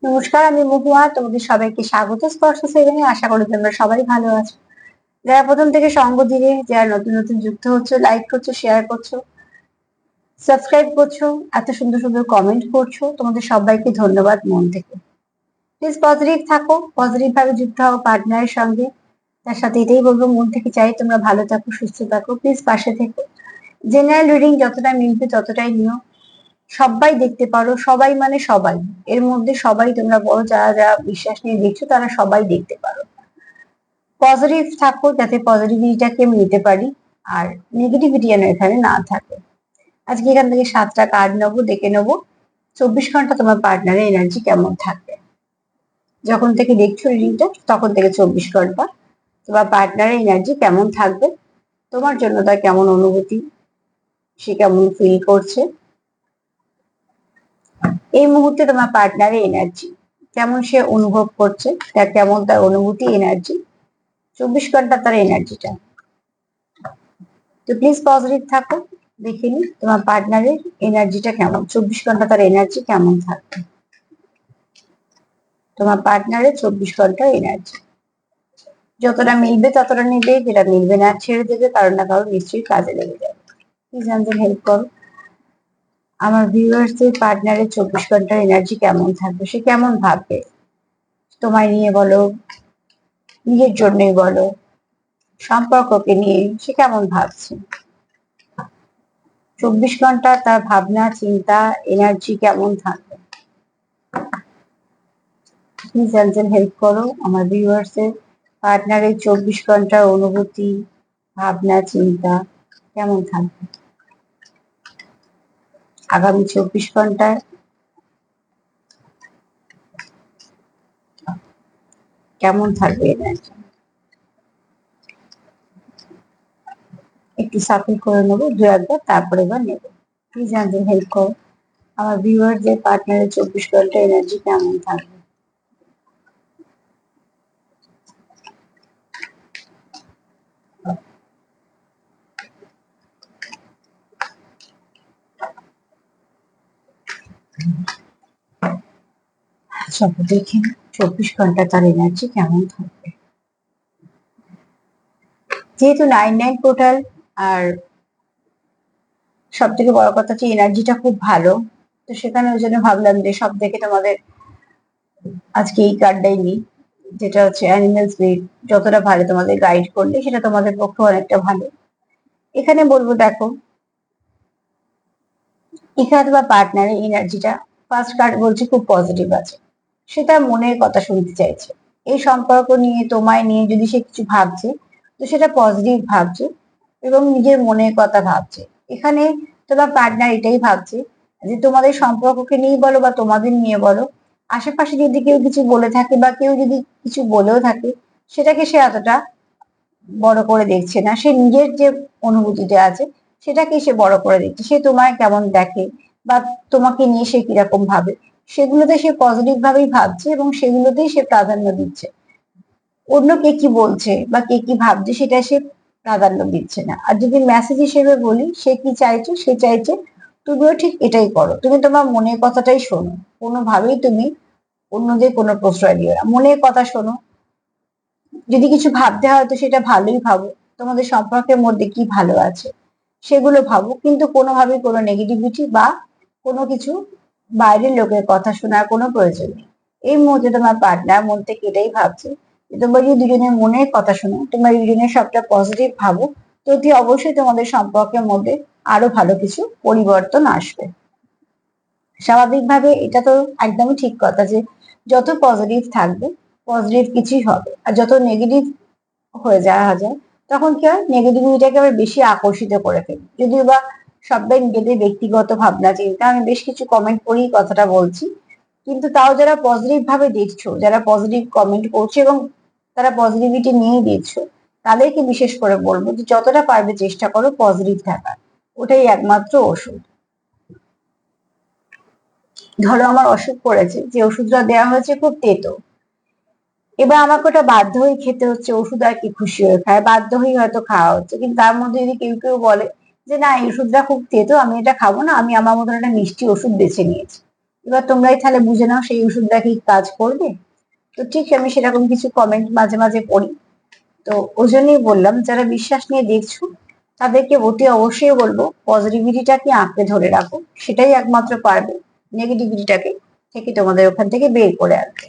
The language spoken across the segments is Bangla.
নমস্কার, আমি মহুয়া। তোমাদের সবাইকে স্বাগত স্পর্শ সেভেনে। আশা করি তোমরা সবাই ভালো আছো। যারা প্রথম থেকে সঙ্গ দিলে, যারা নতুন নতুন যুক্ত হচ্ছে, লাইক করছো, শেয়ার করছো, সাবস্ক্রাইব করছো, এত সুন্দর সুন্দর কমেন্ট করছো, তোমাদের সবাইকে ধন্যবাদ মন থেকে। প্লিজ পজিটিভ থাকো, পজিটিভ ভাবে যুক্ত হও পার্টনারের সঙ্গে। তার সাথে এটাই বলবো, মন থেকে চাই তোমরা ভালো থাকো, সুস্থ থাকো। প্লিজ পাশে থেকো। জেনারেল রিডিং যতটা মিলবে ততটাই নিও। সবাই দেখতে পারো, সবাই মানে সবাই। এর মধ্যে সবাই তোমরা বড়, যারা যারা বিশ্বাস নিয়ে দেখছো তারা সবাই দেখতে পারো। পজিটিভ থাকো যাতে পজিটিভিটিটাকে আমি নিতে পারি, আর নেগেটিভিটি যেন এখানে না থাকে। আজকে এখান থেকে 7টা কার্ড নেবো, দেখে নেবো 24 ঘন্টা তোমার পার্টনারের এনার্জি কেমন থাকবে। যখন থেকে দেখছো রিডিংটা তখন থেকে 24 ঘন্টা তোমার পার্টনারের এনার্জি কেমন থাকবে, তোমার জন্য তার কেমন অনুভূতি, সে কেমন ফিল করছে এই মুহূর্তে, তোমার পার্টনারের এনার্জি কেমন সে অনুভব করছে, তার কেমন তার অনুভূতি, এনার্জি 24 ঘন্টা তার এনার্জিটা। তো প্লিজ পজিটিভ থাকো, দেখে নি তোমার পার্টনারের এনার্জিটা কেমন, 24 ঘন্টা তার এনার্জি কেমন থাকবে। তোমার পার্টনারের 24 ঘন্টার এনার্জি যতটা মিলবে ততটা নিবে, যেটা মিলবে না ছেড়ে দেবে, কারণ না কারণ নিশ্চয়ই কাজে লেগে যাবে। প্লিজ আমাদের হেল্প করো। আমার ভিউয়ার্সদের পার্টনারের 24 ঘন্টার এনার্জি কেমন থাকবে, সে কেমন ভাববে তোমায় নিয়ে বলো, নিজের জন্যই বলো, সম্পর্ককে নিয়ে সে কেমন ভাবছে। 24 ঘন্টা তার ভাবনা, চিন্তা, এনার্জি কেমন থাকবে। প্লিজ একজন হেল্প করো আমার ভিউয়ার্সের পার্টনারের 24 ঘন্টার অনুভূতি, ভাবনা, চিন্তা কেমন থাকবে আগামী 24 ঘন্টায়। কেমন থাকবে এনার্জি একটু সাফল করে নেবো দু একবার, তারপরে এবার নেবো। প্লিজ একজন হেল্প করো আমার ভিউয়ারদের পার্টনারের 24 ঘন্টা এনার্জি কেমন থাকবে। আচ্ছা, দেখি 24 ঘন্টা তার এনার্জি কেমন থাকবে। যেহেতু 9-9 পোর্টাল, আর সব থেকে বড় কথা হচ্ছে এনার্জিটা খুব ভালো, তো সেখানে ওই জন্য ভাবলাম যে সব থেকে তোমাদের আজকে এই কার্ডটাই নিই, যেটা হচ্ছে অ্যানিমেল স্পিরিট। যতটা ভালো তোমাদের গাইড করলে সেটা তোমাদের পক্ষে অনেকটা ভালো। এখানে বলবো, দেখো এখানে তোমার পার্টনারের এনার্জিটা, ফার্স্ট কার্ড বলছে খুব পজিটিভ আছে। সে তার মনের কথা শুনতে চাইছে। এই সম্পর্ক নিয়ে, তোমায় নিয়ে যদি সে কিছু ভাবছে, তো সেটা পজিটিভ ভাবছে এবং নিজের মনের কথা ভাবছে। এখানে তোমার পার্টনার এটাই ভাবছে যে তোমাদের সম্পর্ককে নিয়ে বলো বা তোমাদের নিয়ে বলো, আশেপাশে যদি কেউ কিছু বলে থাকে বা কেউ যদি কিছু বলেও থাকে, সেটাকে সে এতটা বড় করে দেখছে না। সে নিজের যে অনুভূতিটা আছে সেটাকে সে বড় করে দেখছে। সে তোমায় কেমন দেখে বা তোমাকে নিয়ে সে কিরকম ভাবে, সেগুলোতে সে পজিটিভ ভাবেই ভাবছে এবং সেগুলোতেই সে প্রাধান্য দিচ্ছে। অন্য কে কি বলছে বা কে কি ভাবছে সেটা সে প্রাধান্য দিচ্ছে না। আর যদি মেসেজ হিসেবে বলি, সে কি চাইছে, সে চাইছে তুমিও ঠিক এটাই করো। তুমি তোমার মনের কথাটাই শোনো, কোনোভাবেই তুমি অন্যদের কোনো প্রশ্রয় দিও না, মনের কথা শোনো। যদি কিছু ভাবতে হয় তো সেটা ভালোই ভাবো, তোমাদের সম্পর্কের মধ্যে কি ভালো আছে সেগুলো ভাবো, কিন্তু কোনোভাবেই কোনো নেগেটিভিটি বা কোনো কিছু বাইরের লোকের কথা শোনার কোনো প্রয়োজন নেই। এই মুহূর্তে তোমার পার্টনার মন থেকে এটাই ভাবছে যে তোমরা যদি দুজনের মনের কথা শোনো, তোমরা দুজনের সবটা পজিটিভ ভাবো, তো অতি অবশ্যই তোমাদের সম্পর্কের মধ্যে আরো ভালো কিছু পরিবর্তন আসবে। স্বাভাবিকভাবে এটা তো একদমই ঠিক কথা যে যত পজিটিভ থাকবে পজিটিভ কিছুই হবে, আর যত নেগেটিভ হয়ে যাওয়া যায় তখন কি হয়, নেগেটিভিটিটাকে আবার বেশি আকর্ষিত করে ফেলি। যদিও বা সবাই নিজেদের ব্যক্তিগত ভাবনা চিন্তা, আমি বেশ কিছু কমেন্ট করেই কথাটা বলছি, কিন্তু তাও যারা পজিটিভ ভাবে দেখছো, যারা পজিটিভ কমেন্ট করছো এবং তারা পজিটিভিটি নিয়েই দেখছো, তাদেরকে বিশেষ করে বলবো যে যতটা পারবে চেষ্টা করো পজিটিভ থাকার। ওটাই একমাত্র ওষুধ। ধরো আমার অসুখ করেছে, যে ওষুধটা দেওয়া হয়েছে খুব তেতো, এবার আমাকে ওটা বাধ্য হয়ে খেতে হচ্ছে। ওষুধ আর কি খুশি হয়ে খায়, বাধ্য হয়ে হয়তো খাওয়া হচ্ছে। কিন্তু তার মধ্যে যদি কেউ কেউ বলে যে না, এই ওষুধটা খুব তেতো, আমি এটা খাবো না, আমি আমার মতন একটা মিষ্টি ওষুধ বেছে নিয়েছি, এবার তোমরাই তাহলে বুঝে নাও সেই ওষুধটা কি কাজ করবে। তো ঠিক আমি সেরকম কিছু কমেন্ট মাঝে মাঝে পড়ি। তো ওই জন্যই বললাম, যারা বিশ্বাস নিয়ে দেখছো তাদেরকে অতি অবশ্যই বলবো পজিটিভিটিটাকে আঁকড়ে ধরে রাখো, সেটাই একমাত্র পারবে নেগেটিভিটিটাকে থেকে তোমাদের ওখান থেকে বের করে আনতে।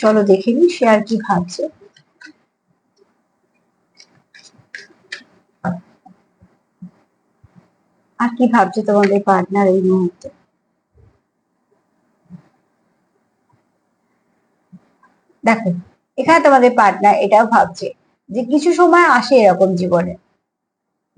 চলো দেখে নি সে আর কি ভাবছে। আর কি ভাবছে তোমাদের পার্টনার এই মুহূর্তে। দেখো, এখানে তোমাদের পার্টনার এটাও ভাবছে যে কিছু সময় আসে এরকম জীবনে,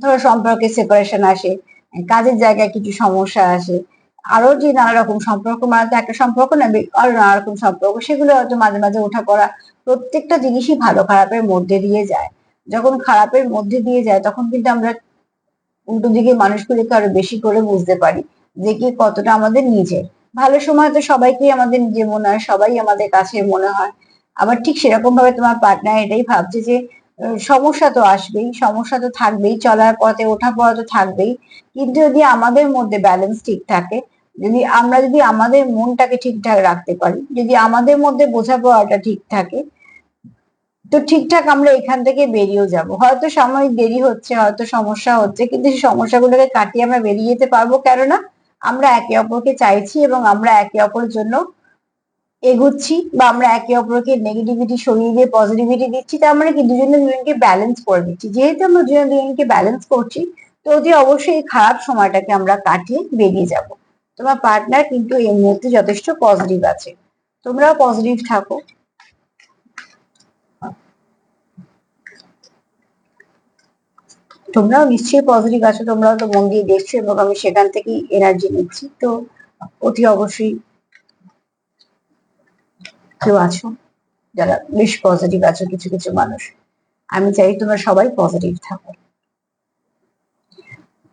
ধরো সম্পর্কে সেপারেশন আসে, কাজের জায়গায় কিছু সমস্যা আসে, আরো যে নানা রকম সম্পর্ক, মানে তো একটা সম্পর্ক না, আরো নানা রকম সম্পর্ক, সেগুলো হয়তো মাঝে মাঝে ওঠা পড়া, প্রত্যেকটা জিনিসই ভালো খারাপের মধ্যে দিয়ে যায়। যখন খারাপের মধ্যে দিয়ে যায় তখন কিন্তু আমরা উল্টো দিকে মানুষগুলিকে আরো বেশি করে বুঝতে পারি যে কি কতটা আমাদের নিজের। ভালো সময় তো সবাইকেই আমাদের নিজে মনে হয়, সবাই আমাদের কাছে মনে হয়। আবার ঠিক সেরকম ভাবে তোমার পার্টনার এটাই ভাবছে যে সমস্যা তো আসবেই, সমস্যা তো থাকবেই, চলার পথে ওঠা পড়া তো থাকবেই, কিন্তু যদি আমাদের মধ্যে ব্যালেন্স ঠিক থাকে, যদি আমাদের মনটাকে ঠিকঠাক রাখতে পারি, যদি আমাদের মধ্যে বোঝাপড়াটা ঠিক থাকে, তো ঠিকঠাক আমরা এখান থেকে বেরিয়েও যাব। হয়তো সাময়িক দেরি হচ্ছে, হয়তো সমস্যা হচ্ছে, কিন্তু সেই সমস্যাগুলোকে কাটিয়ে আমরা বেরিয়ে যেতে পারবো, কেননা আমরা একে অপরকে চাইছি এবং আমরা একে অপরের জন্য এগুচ্ছি, বা আমরা একে অপরকে নেগেটিভিটি সরিয়ে দিয়ে পজিটিভিটি দিচ্ছি, তার মানে কি দুজনে দুজনকে ব্যালেন্স করে দিচ্ছি। যেহেতু আমরা দুজনে দুজনকে ব্যালেন্স করছি, তো অতি অবশ্যই এই খারাপ সময়টাকে আমরা কাটিয়ে বেরিয়ে যাব। তোমার পার্টনার কিন্তু এই মুহূর্তে যথেষ্ট পজিটিভ আছে, তোমরাও পজিটিভ থাকো। তোমরাও নিশ্চয়ই পজিটিভ আছো, তোমরাও তো মন দিয়ে দেখছো এবং আমি সেখান থেকেই এনার্জি নিচ্ছি। তো অতি অবশ্যই কেউ আছো যারা বেশ পজিটিভ আছো, কিছু কিছু মানুষ। আমি চাই তোমরা সবাই পজিটিভ থাকো।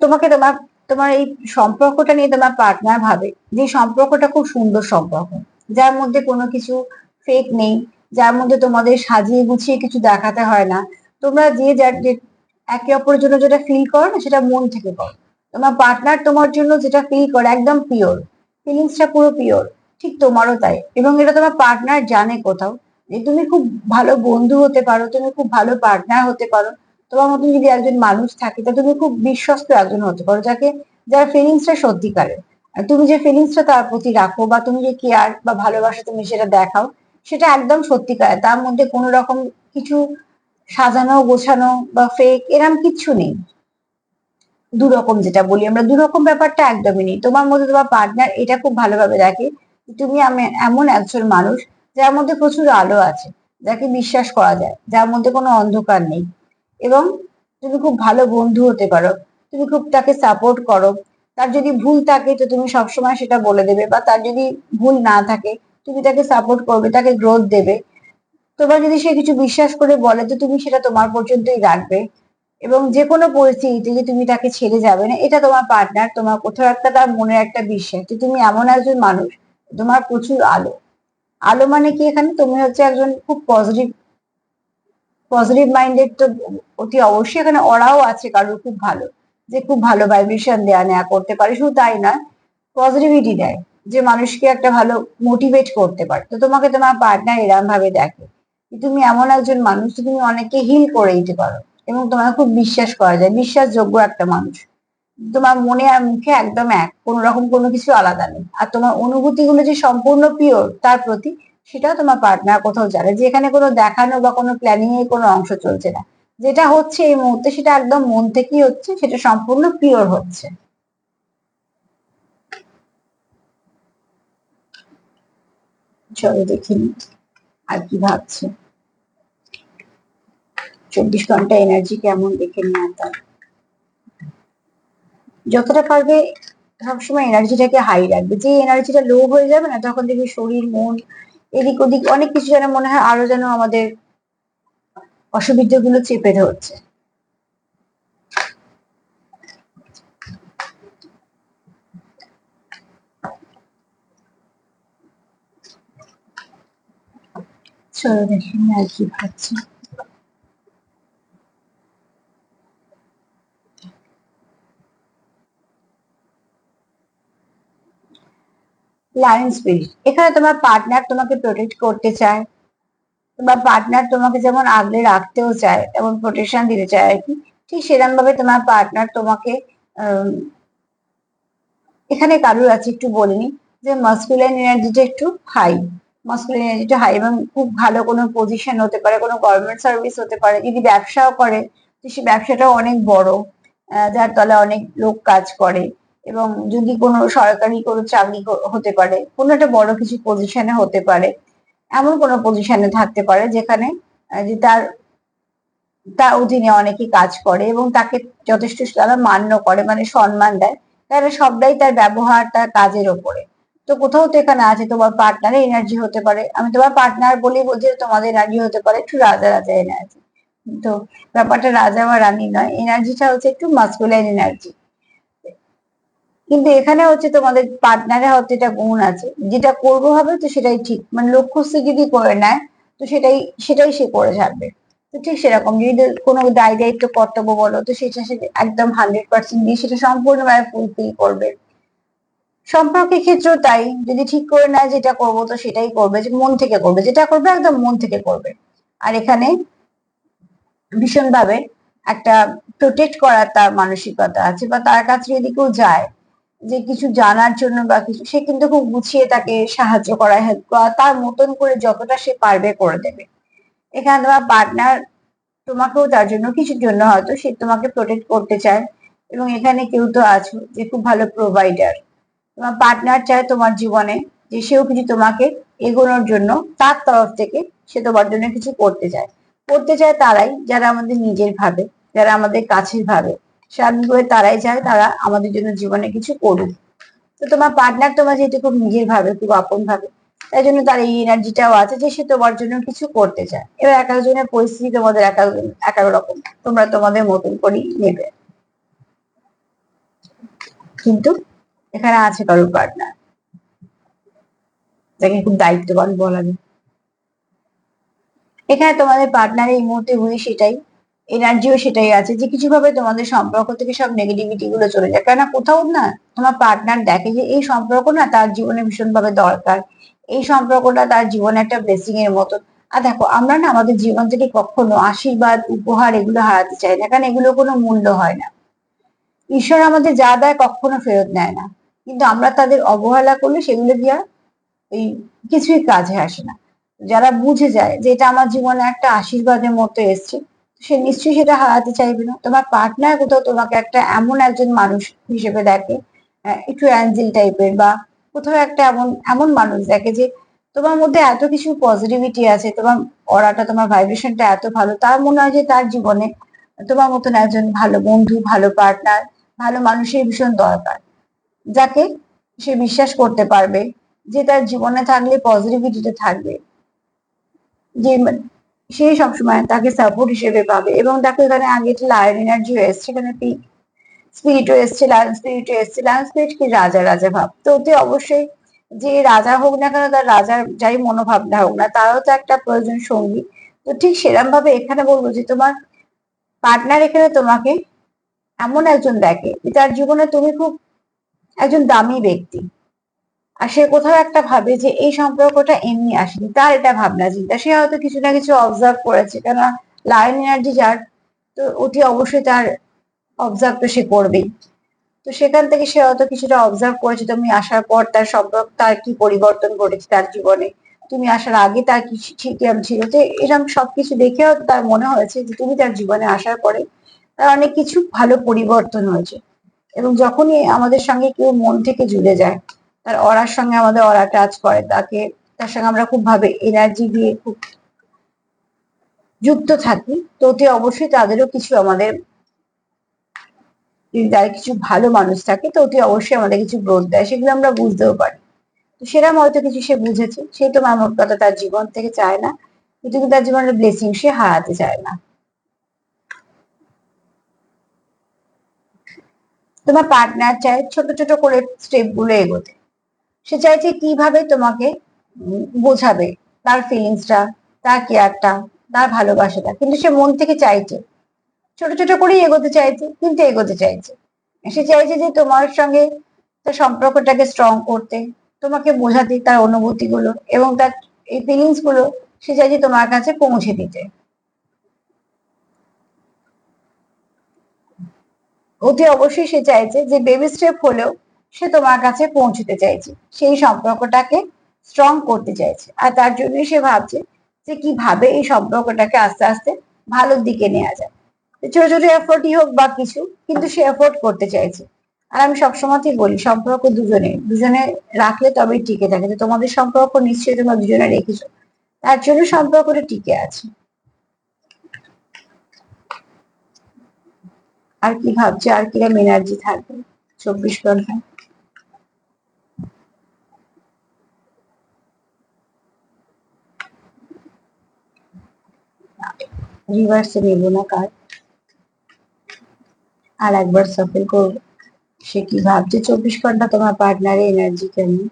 তোমাকে তোমার তোমার এই সম্পর্কটা নিয়ে তোমার পার্টনার ভাবে যে সম্পর্কটা খুব সুন্দর সম্পর্ক, যার মধ্যে কোনো কিছু ফেক নেই, যার মধ্যে তোমাদের সাজিয়ে গুছিয়ে কিছু দেখাতে হয় না। তোমরা যে যার যে একে অপরের জন্য যেটা ফিল করো না, সেটা মন থেকে করো। তোমার পার্টনার তোমার জন্য যেটা ফিল করে একদম পিওর, ফিলিংসটা পুরো পিওর, ঠিক তোমারও তাই। এবং এটা তোমার পার্টনার জানে কোথাও যে তুমি খুব ভালো বন্ধু হতে পারো, তুমি খুব ভালো পার্টনার হতে পারো। তোমার মতন যদি একজন মানুষ থাকে তা তুমি খুব বিশ্বস্ত একজন হতে পারো, যার ফিলিংসটা সত্যিকারের। আর তুমি যে ফিলিংসটা তার প্রতি রাখো, বা তুমি যে কেয়ার বা ভালোবাসা তুমি সেটা দেখাও, সেটা একদম সত্যিকারের, তার মধ্যে কোনো রকম কিছু সাজানো গোছানো বা ফেক এরম কিচ্ছু নেই। দুরকম যেটা বলি আমরা, দুরকম ব্যাপারটা একদমই নেই তোমার মধ্যে। তোমার পার্টনার এটা খুব ভালোভাবে দেখে যে তুমি এমন একজন মানুষ যার মধ্যে প্রচুর আলো আছে, যাকে বিশ্বাস করা যায়, যার মধ্যে কোনো অন্ধকার নেই। এবং তুমি খুব ভালো বন্ধু হতে পারো, তুমি খুব তাকে সাপোর্ট করো। তার যদি ভুল থাকে তো তুমি সবসময় সেটা বলে দেবে, বা তার যদি ভুল না থাকে তুমি তাকে সাপোর্ট করবে, তাকে গ্রোথ দেবে। তোমার যদি সে কিছু বিশ্বাস করে বলে তো তুমি সেটা তোমার পর্যন্তই রাখবে, এবং যে কোনো পরিস্থিতিতে যে তুমি তাকে ছেড়ে যাবে না, এটা তোমার পার্টনার তোমার কোথাও একটা তার মনের একটা বিশ্বাস যে তুমি এমন একজন মানুষ, তোমার প্রচুর আলো। আলো মানে কি, এখানে তুমি হচ্ছে একজন খুব পজিটিভ, পজিটিভ মাইন্ডেড। তো অতি অবশ্যই এখানে ওরাও আছে কারোর খুব ভালো, যে খুব ভালো ভাইব্রেশন দেয়া নেয়া করতে পারে, শুধু তাই না, পজিটিভিটি দেয়, যে মানুষকে একটা ভালো মোটিভেট করতে পারে। তো তোমাকে তোমার পার্টনার এরম ভাবে দেখে যে তুমি এমন একজন মানুষ যে তুমি অনেককে হিল করে দিতে পারো, এবং তোমাকে খুব বিশ্বাস করা যায়, বিশ্বাসযোগ্য একটা মানুষ। তোমার মনে আর মুখে একদম এক, কোন রকম কোনো কিছু আলাদা নেই। আর তোমার অনুভূতি গুলো যে সম্পূর্ণ পিওর তার প্রতি, সেটাও তোমার পার্টনার কোথাও জানে যে এখানে কোনো দেখানো বা কোনো প্ল্যানিং এর কোনো অংশ চলছে না। যেটা হচ্ছে এই মুহূর্তে সেটা একদম মন থেকেই হচ্ছে, সেটা সম্পূর্ণ পিওর হচ্ছে। চলো দেখিনি আর কি ভাবছে, 24 ঘন্টা এনার্জি কেমন দেখে নিয়ে তার। যতটা পারবে সবসময় এনার্জিটাকে হাই রাখবে, যে এনার্জিটা লো হয়ে যাবে না তখন দেখবি শরীর মন এদিক ওদিক অনেক কিছু যেন মনে হয় আরো যেন আমাদের অসুবিধাগুলো চেপে ধরছে। চলো দেখি আর কি ভাবছে। লায়ন স্পিরিট, এখানে তোমার পার্টনার তোমাকে প্রোটেক্ট করতে চায়, তোমার পার্টনার তোমাকে যেমন আগলে রাখতেও চায়, তেমন প্রোটেকশন দিতে চায় আর কি। ঠিক সেরকম ভাবে তোমার পার্টনার তোমাকে এখানে কারুর আছে একটু বলিনি যে মাস্কুলাইন এনার্জিটা একটু হাই, মাস্কুলাইন এনার্জিটা হাই এবং খুব ভালো কোনো পজিশন হতে পারে, কোনো গভর্নমেন্ট সার্ভিস হতে পারে, যদি ব্যবসাও করে তো সেই ব্যবসাটাও অনেক বড়, যার তলায় অনেক লোক কাজ করে, এবং যদি কোনো সরকারি কোনো চাকরি হতে পারে, কোনো একটা বড় কিছু পজিশনে হতে পারে, এমন কোনো পজিশনে থাকতে পারে যেখানে যে তার তার অধীনে অনেকে কাজ করে এবং তাকে যথেষ্ট তারা মান্য করে, মানে সম্মান দেয়, তারা সবটাই তার ব্যবহার তার কাজের ওপরে। তো কোথাও তো এখানে আছে তোমার পার্টনারের এনার্জি হতে পারে, আমি তোমার পার্টনার বলি বলছি তোমাদের এনার্জি হতে পারে একটু রাজা রাজা এনার্জি। তো ব্যাপারটা রাজা বা রানী নয়, এনার্জিটা হচ্ছে একটু মাস্কুলাইন এনার্জি। কিন্তু এখানে হচ্ছে তোমাদের পার্টনারে হয়তো এটা গুণ আছে, যেটা করবো হবে তো সেটাই ঠিক, মানে লক্ষ্যস্থ যদি করে নেয় তো সেটাই সেটাই সে করে ছাড়বে। তো ঠিক সেরকম যদি কোনো দায় দায়িত্ব কর্তব্য বলো তো সেটা সে একদম 100% দিয়ে সেটা সম্পূর্ণভাবে ফুলফিল করবে। সম্পর্কের ক্ষেত্রেও তাই, যদি ঠিক করে নেয় যেটা করবো তো সেটাই করবে, যে মন থেকে করবে, যেটা করবে একদম মন থেকে করবে। আর এখানে ভীষণভাবে একটা প্রোটেক্ট করার তার মানসিকতা আছে, বা তার কাছে যদি কেউ যায় যে কিছু জানার জন্য বা কিছু, সে কিন্তু খুব গুছিয়ে তাকে সাহায্য করা, হেল্প করা, তার মতন করে যতটা সে পারবে করে দেবে। এখানে তোমার পার্টনার তোমাকেও তার জন্য কিছুর জন্য হয়তো সে তোমাকে প্রোটেক্ট করতে চায়, এবং এখানে কেউ তো আছো যে খুব ভালো প্রোভাইডার, তোমার পার্টনার চায় তোমার জীবনে যে সেও কিছু তোমাকে এগোনোর জন্য তার তরফ থেকে সে তোমার জন্য কিছু করতে চায়। করতে চায় তারাই যারা আমাদের নিজের ভাবে, যারা আমাদের কাছের ভাবে, স্বাভাবিকভাবে তারাই চায় তারা আমাদের জন্য জীবনে কিছু করুক। তো তোমার পার্টনার তোমার যেহেতু খুব নিজের ভাবে, খুব আপন ভাবে, তাই জন্য তার এই এনার্জিটাও আছে যে সে তোমার জন্য কিছু করতে চায়। এবার এক একজনের পরিস্থিতি তোমাদের এক এক রকম, তোমরা তোমাদের মতন করেই নেবে, কিন্তু এখানে আছে কারোর পার্টনার যাকে খুব দায়িত্ববান বলা যায়। এখানে তোমাদের পার্টনারের এই মুহূর্তে উইশ সেটাই, এনার্জিও সেটাই আছে যে কিছু ভাবে তোমাদের সম্পর্ক থেকে সব নেগেটিভিটি গুলো চলে যায়, কেননা কোথাও না তোমার পার্টনার দেখে যে এই সম্পর্ক না তার জীবনে ভীষণ ভাবে দরকার, এই সম্পর্কটা তার জীবনে একটা ব্লেসিং এর মতো। আর দেখো আমরা না আমাদের জীবন থেকে কখনো আশীর্বাদ উপহার এগুলো হারাতে চাই না, কারণ এগুলো কোনো মূল্য হয় না। ঈশ্বর আমাদের যা দেয় কখনো ফেরত নেয় না, কিন্তু আমরা তাদের অবহেলা করলে সেগুলো দিয়ে এই কিছুই কাজে আসে না। যারা বুঝে যায় যে এটা আমার জীবনে একটা আশীর্বাদের মতো এসছে, সে নিশ্চয়ই সেটা হারাতে চাইবে না। তোমার পার্টনার কোথাও তোমাকে একটা এমন একজন মানুষ হিসেবে দেখে, একটু অ্যাঞ্জেল টাইপের, বা কোথাও একটা এমন এমন মানুষ দেখে যে তোমার মধ্যে এত কিছু পজিটিভিটি আছে, তোমার অরাটা তোমার ভাইব্রেশনটা এত ভালো, তার মনে হয় যে তার জীবনে তোমার মতন একজন ভালো বন্ধু, ভালো পার্টনার, ভালো মানুষের ভীষণ দরকার, যাকে সে বিশ্বাস করতে পারবে, যে তার জীবনে থাকলে পজিটিভিটিতে থাকবে, যে সে সবসময় তাকে সাপোর্ট হিসেবে পাবে। এবং তাকে এখানে আগে লায়ন এনার্জি এসছে, এখানে পিক স্পিরিটও এসছে, লায়ন স্পিরিটও এসছে। লায়ন স্পিরিট কি রাজা রাজা ভাব, তো ওতে অবশ্যই যে রাজা হোক না কেন, তার রাজার যাই মনোভাবনা হোক না, তারও তো একটা প্রয়োজন সঙ্গী। তো ঠিক সেরকম ভাবে এখানে বলবো যে তোমার পার্টনার এখানে তোমাকে এমন একজন দেখে যে তার জীবনে তুমি খুব একজন দামি ব্যক্তি, আর সে কোথাও একটা ভাবে যে এই সম্পর্কটা এমনি আসেনি, তার এটা ভাবনা চিন্তা, সে হয়তো কিছু না কিছু অবজার্ভ করেছে, কেননা লায়ন এনার্জি যার, তো ওটি অবশ্যই তার অবজার্ভ তো সে করবেই। তো সেখান থেকে সে হয়তো কিছুটা অবজার্ভ করেছে তুমি আসার পর তার সম্পর্ক, তার কি পরিবর্তন ঘটেছে তার জীবনে, তুমি আসার আগে তার কি ঠিকই ছিল, যে এরকম সবকিছু দেখে হয়তো তার মনে হয়েছে যে তুমি তার জীবনে আসার পরে তার অনেক কিছু ভালো পরিবর্তন হয়েছে। এবং যখনই আমাদের সঙ্গে কেউ মন থেকে জুড়ে যায়, তার অরার সঙ্গে আমাদের অরা টাচ করে, তাকে তার সঙ্গে আমরা খুব ভাবে এনার্জি দিয়ে খুব যুক্ত থাকি, তো অতি অবশ্যই তাদেরও কিছু আমাদের, যদি তার কিছু ভালো মানুষ থাকে তো অতি অবশ্যই আমাদের কিছু গ্রোথ দেয়, সেগুলো আমরা বুঝতেও পারি। তো সেরকম হয়তো কিছু সে বুঝেছে, সে তো আমার কথা তার জীবন থেকে চায় না, কিন্তু তার জীবনের ব্লেসিং সে হারাতে চায় না। তোমার পার্টনার চায় ছোট ছোট করে স্টেপ গুলো এগোতে, সে চাইছে কিভাবে তোমাকে বোঝাবে তার ফিলিংসটা, তার কেয়ারটা, তার ভালোবাসাটা, কিন্তু সে মন থেকে চাইছে ছোট ছোট করেই এগোতে চাইছে, কিন্তু এগোতে চাইছে। সে চাইছে যে তোমার সঙ্গে তার সম্পর্কটাকে স্ট্রং করতে, তোমাকে বোঝাতে, তার অনুভূতি গুলো এবং তার এই ফিলিংস গুলো সে চাইছে তোমার কাছে পৌঁছে দিতে। অতি অবশ্যই সে চাইছে যে বেবি স্টেপ হলেও সে তোমার কাছে পৌঁছতে চাইছে, সেই সম্পর্কটাকে স্ট্রং করতে চাইছে। আর তার জন্যই সে ভাবছে যে কিভাবে এই সম্পর্কটাকে আস্তে আস্তে ভালোর দিকে নেওয়া যায়। ছোট ছোট এফোর্টই হোক বা কিছু, কিন্তু সে এফোর্ট করতে চাইছে। আর আমি সবসময়ই বলি সম্পর্ক দুজনে দুজনে রাখলে তবেই টিকে থাকে। তো তোমাদের সম্পর্ক নিশ্চয়ই তোমরা দুজনে রেখেছো, তার জন্য সম্পর্কটা টিকে আছে। আর কি ভাবছে, আর কিরকম এনার্জি থাকবে 24 ঘন্টা? রিভার্সে নেবো না কার্ড, আর একবার সাফল করবো। সে কি ভাবছে 24 ঘন্টা তোমার পার্টনারের এনার্জি কেমন?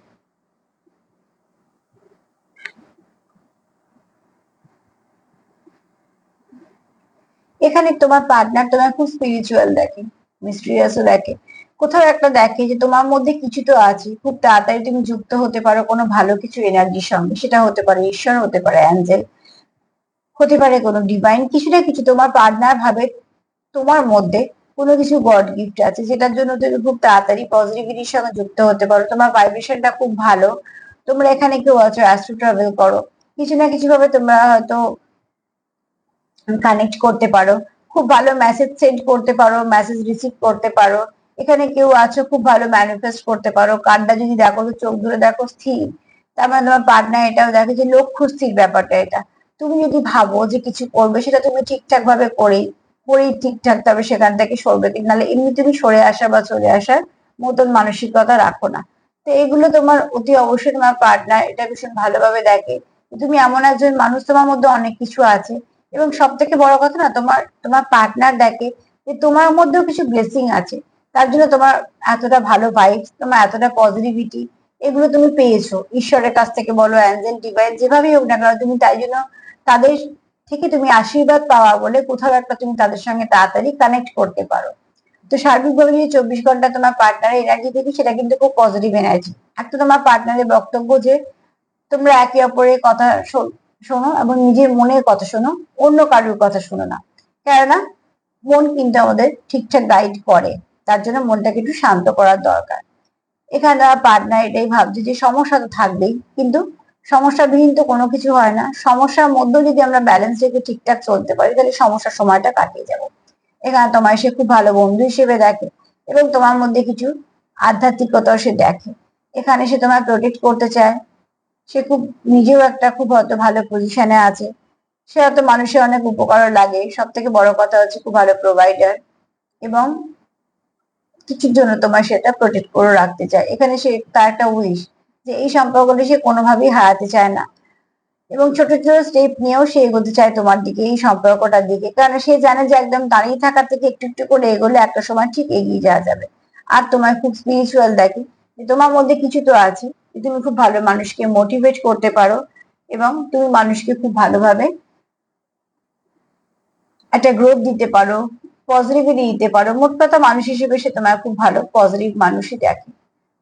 এখানে তোমার পার্টনার তোমার খুব স্পিরিচুয়াল দেখে, মিস্ট্রিয়াসও দেখে, কোথাও একটা দেখে যে তোমার মধ্যে কিছু তো আছে। খুব তাড়াতাড়ি তুমি যুক্ত হতে পারো কোনো ভালো কিছু এনার্জির সঙ্গে, সেটা হতে পারে ঈশ্বর, হতে পারে অ্যাঞ্জেল, হতে পারে কোনো ডিভাইন কিছু না কিছু। তোমার পার্টনার ভাবে তোমার মধ্যে কোনো কিছু গড গিফট আছে, যেটার জন্য তুমি খুব তাড়াতাড়ি পজিটিভিটির সঙ্গে যুক্ত হতে পারো। তোমার ভাইব্রেশনটা খুব ভালো। তোমরা এখানে কেউ আছো অ্যাস্ট্রো ট্রাভেল করো, কিছু না কিছু ভাবে তোমরা হয়তো কানেক্ট করতে পারো, খুব ভালো মেসেজ সেন্ড করতে পারো, মেসেজ রিসিভ করতে পারো। এখানে কেউ আছো খুব ভালো ম্যানিফেস্ট করতে পারো। কার্ডটা যদি দেখো তো চোখ ধরে দেখো স্থির, তার মানে তোমার পার্টনার এটাও দেখে যে লক্ষ্য স্থির ব্যাপারটা এটা। তুমি যদি ভাবো যে কিছু করবে, সেটা তুমি ঠিকঠাক ভাবে করেই ঠিকঠাক তবে সেখান থেকে সরবে, নাহলে এমনি তুমি সরে আসা বা চলে আসার মতন মানসিকতা রাখো না। তো এগুলো তোমার অতি অবশ্যই তোমার পার্টনার এটা ভীষণ ভালোভাবে দেখে। তুমি এমন একজন মানুষ, তোমার মধ্যে অনেক কিছু আছে। এবং সব থেকে বড় কথা না, তোমার তোমার পার্টনার দেখে যে তোমার মধ্যেও কিছু ব্লেসিং আছে। তার জন্য তোমার এতটা ভালো ভাইবস, তোমার এতটা পজিটিভিটি, এগুলো তুমি পেয়েছো ঈশ্বরের কাছ থেকে বলো, অ্যাঞ্জেল ডিভাইন যেভাবেই হোক না কেন, তুমি তাই জন্য তাদের থেকে তুমি আশীর্বাদ পাওয়া বলে কোথাও একটা তুমি তাদের সঙ্গে তাড়াতাড়ি কানেক্ট করতে পারো। তো সার্বিকভাবে যদি 24 ঘন্টা তোমার পার্টনারের এনার্জি দেখি, সেটা কিন্তু খুব পজিটিভ এনার্জি। একটা তোমার পার্টনারের বক্তব্য যে তোমরা একে অপরের কথা শোনো এবং নিজের মনের কথা শোনো, অন্য কারোর কথা শোনো না। কেননা মন কিন্তু আমাদের ঠিকঠাক গাইড করে, তার জন্য মনটাকে একটু শান্ত করার দরকার। এখানে পার্টনার এটাই ভাবছে যে সমস্যা তো থাকবেই, কিন্তু সমস্যাবিহীন তো কোনো কিছু হয় না। সমস্যার মধ্যেও যদি আমরা ব্যালেন্স রেখে ঠিকঠাক চলতে পারি, তাহলে সমস্যার সময়টা কাটিয়ে যাবে। এখানে তোমার সে খুব ভালো বন্ধু হিসেবে দেখে এবং তোমার মধ্যে কিছু আধ্যাত্মিকতা সে দেখে। এখানে সে তোমায় প্রোটেক্ট করতে চায়। সে খুব নিজেও একটা খুব হয়তো ভালো পজিশনে আছে। সে হয়তো মানুষের অনেক উপকারও লাগে। সব থেকে বড় কথা হচ্ছে খুব ভালো প্রোভাইডার, এবং কিছুর জন্য তোমার সেটা প্রোটেক্ট করে রাখতে চায়। এখানে সে তার একটা উইশ যে এই সম্পর্কটা সে কোনোভাবেই হারাতে চায় না, এবং ছোট ছোট স্টেপ নিয়েও সে এগোতে চায় তোমার দিকে, এই সম্পর্কটার দিকে। কারণ সে জানে যে একদম দাঁড়িয়ে থাকার থেকে একটু একটু করে এগোলে একটা সময় ঠিক এগিয়ে যাওয়া যাবে। আর তোমার খুব স্পিরিচুয়াল দেখি যে তোমার মধ্যে কিছু তো আছে, যে তুমি খুব ভালো মানুষকে মোটিভেট করতে পারো, এবং তুমি মানুষকে খুব ভালোভাবে একটা গ্রোথ দিতে পারো, পজিটিভিটি দিতে পারো। মোট কথা মানুষ হিসেবে সে তোমার খুব ভালো পজিটিভ মানুষই দেখে।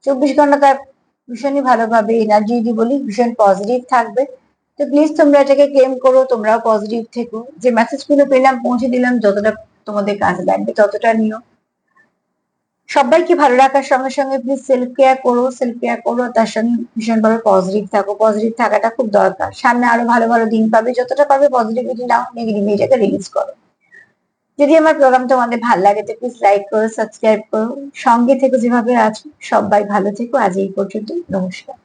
24 ঘন্টা তার ভীষণই ভালোভাবে এনার্জি দি বলি ভীষণ পজিটিভ থাকবে। তো প্লিজ তোমরা এটাকে ক্লেম করো, তোমরাও পজিটিভ থেকো। যে মেসেজ গুলো পেলাম পৌঁছে দিলাম, যতটা তোমাদের কাজে লাগবে ততটা নিও। সবাইকে ভালো রাখার সঙ্গে সঙ্গে প্লিজ সেলফ কেয়ার করো, সেলফ কেয়ার করো, তার সঙ্গে ভীষণভাবে পজিটিভ থাকো। পজিটিভ থাকাটা খুব দরকার, সামনে আরো ভালো ভালো দিন পাবে। যতটা পারবে পজিটিভিটি নাও, নেগেটিভিটিটাকে রিলিজ করো। যদি আমার প্রোগ্রাম তোমাদের ভালো লাগে তো প্লিজ লাইক করো, সাবস্ক্রাইব করো, সঙ্গে থেকো যেভাবে আছো। সবাই ভালো থেকো, আজ এই পর্যন্ত, নমস্কার।